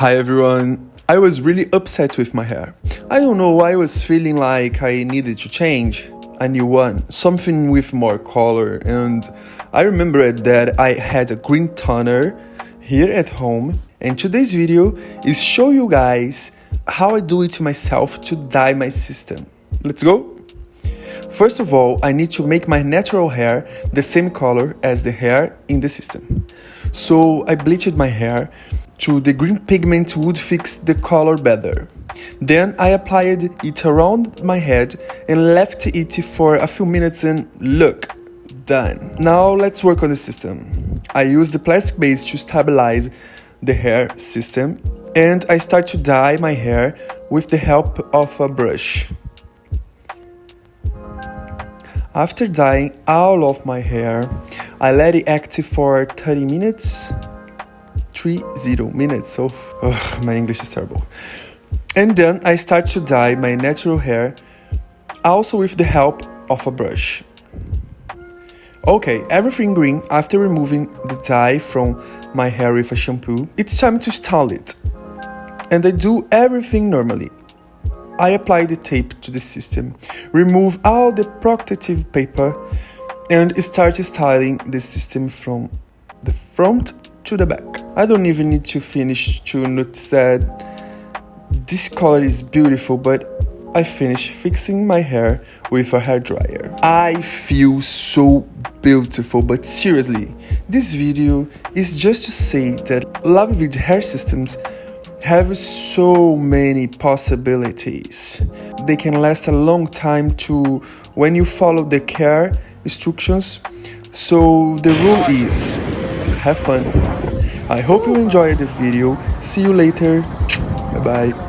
Hi everyone, I was really upset with my hair. I don't know, I was feeling like I needed to change a new one, something with more color, and I remembered that I had a green toner here at home, and today's video is show you guys how I do it myself to dye my system. Let's go! First of all, I need to make my natural hair the same color as the hair in the system. So I bleached my hair to the green pigment would fix the color better. Then I applied it around my head and left it for a few minutes and look, done. Now let's work on the system. I use the plastic base to stabilize the hair system and I start to dye my hair with the help of a brush. After dyeing all of my hair, I let it active for 30 minutes. 30 minutes, so my English is terrible. And then I start to dye my natural hair, also with the help of a brush. Okay, everything green. After removing the dye from my hair with a shampoo, it's time to style it. And I do everything normally. I apply the tape to the system, remove all the protective paper, and start styling the system from the front to the back. I don't even need to finish to notice that this color is beautiful, but I finish fixing my hair with a hairdryer. I feel so beautiful, but seriously, this video is just to say that LaVivid Hair Systems have so many possibilities. They can last a long time too when you follow the care instructions. So the rule is have fun. I hope you enjoyed the video. See you later. Bye bye.